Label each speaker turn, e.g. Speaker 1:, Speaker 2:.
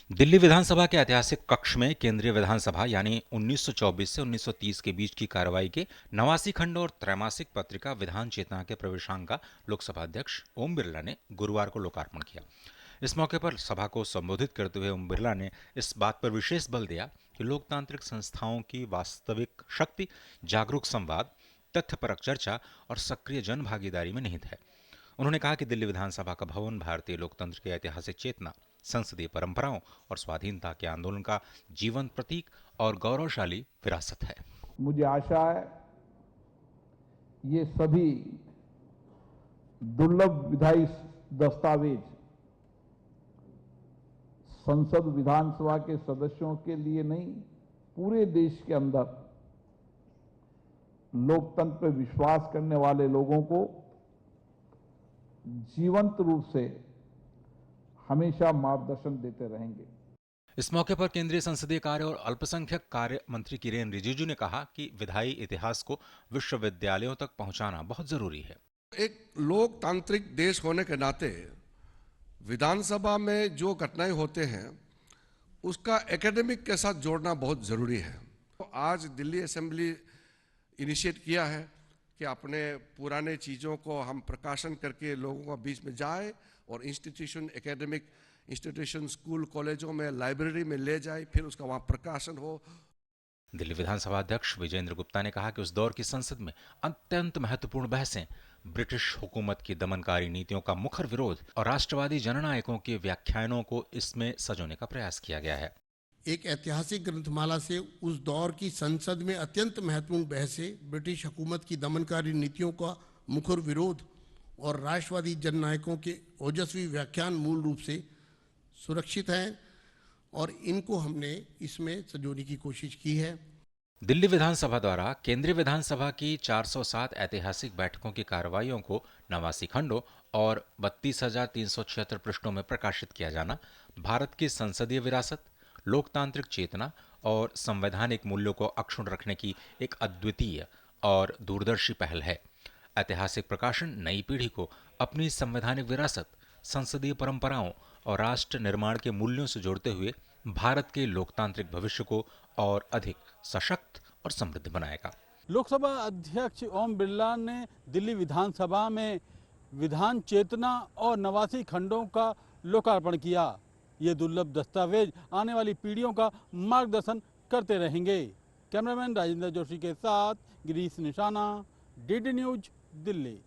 Speaker 1: दिल्ली विधानसभा के ऐतिहासिक कक्ष में केंद्रीय विधानसभा यानी 1924 से 1930 के बीच की कार्रवाई के 89 खंड और त्रैमासिक पत्रिका विधान चेतना के प्रवेशांक का लोकसभा अध्यक्ष ओम बिरला ने गुरुवार को लोकार्पण किया। इस मौके पर सभा को संबोधित करते हुए ओम बिरला ने इस बात पर विशेष बल दिया कि लोकतांत्रिक संस्थाओं की वास्तविक शक्ति जागरूक संवाद, तथ्यपरक चर्चा और सक्रिय जन भागीदारी में निहित है। उन्होंने कहा कि दिल्ली विधानसभा का भवन भारतीय लोकतंत्र की ऐतिहासिक चेतना, संसदीय परंपराओं और स्वाधीनता के आंदोलन का जीवंत प्रतीक और गौरवशाली विरासत है।
Speaker 2: मुझे आशा है ये सभी दुर्लभ विधायी दस्तावेज संसद विधानसभा के सदस्यों के लिए नहीं, पूरे देश के अंदर लोकतंत्र पर विश्वास करने वाले लोगों को जीवंत रूप से हमेशा मार्गदर्शन देते रहेंगे।
Speaker 1: इस मौके पर केंद्रीय संसदीय कार्य और अल्पसंख्यक कार्य मंत्री किरेन रिजिजू ने कहा कि विधायी इतिहास को विश्वविद्यालयों तक पहुंचाना बहुत जरूरी है।
Speaker 3: एक लोकतांत्रिक देश होने के नाते विधानसभा में जो घटनाएं होते हैं उसका एकेडमिक के साथ जोड़ना बहुत जरूरी है। तो आज दिल्ली असेंबली इनिशिएट किया है कि अपने पुराने चीज़ों को हम प्रकाशन करके लोगों के बीच में जाए और इंस्टीट्यूशन, एकेडमिक इंस्टीट्यूशन, स्कूल, कॉलेजों में, लाइब्रेरी में ले जाए, फिर उसका वहाँ प्रकाशन हो।
Speaker 1: दिल्ली विधानसभा अध्यक्ष विजेंद्र गुप्ता ने कहा कि उस दौर की संसद में अत्यंत महत्वपूर्ण बहसें ब्रिटिश हुकूमत की दमनकारी नीतियों का मुखर विरोध और राष्ट्रवादी जननायकों के व्याख्यानों को इसमें सजोने का प्रयास किया गया है।
Speaker 4: एक ऐतिहासिक ग्रंथमाला से उस दौर की संसद में अत्यंत महत्वपूर्ण बहसें ब्रिटिश हुकूमत की दमनकारी नीतियों का मुखर विरोध और राष्ट्रवादी जननायकों के ओजस्वी व्याख्यान मूल रूप से सुरक्षित हैं और इनको हमने इसमें सजोने की कोशिश की है।
Speaker 1: दिल्ली विधानसभा द्वारा केंद्रीय विधानसभा की 407 ऐतिहासिक बैठकों की कार्रवाइयों को 89 खंडों और 32,376 पृष्ठों में प्रकाशित किया जाना भारत की संसदीय विरासत, लोकतांत्रिक चेतना और संवैधानिक मूल्यों को अक्षुण्ण रखने की एक अद्वितीय और दूरदर्शी पहल है। ऐतिहासिक प्रकाशन नई पीढ़ी को अपनी संवैधानिक विरासत, संसदीय परंपराओं और राष्ट्र निर्माण के मूल्यों से जोड़ते हुए भारत के लोकतांत्रिक भविष्य को और अधिक सशक्त और समृद्ध बनाएगा।
Speaker 5: लोकसभा अध्यक्ष ओम बिरला ने दिल्ली विधानसभा में विधान चेतना और 89 खंडों का लोकार्पण किया। ये दुर्लभ दस्तावेज आने वाली पीढ़ियों का मार्गदर्शन करते रहेंगे। कैमरामैन राजेंद्र जोशी के साथ गिरीश निशाना, डीडी न्यूज, दिल्ली।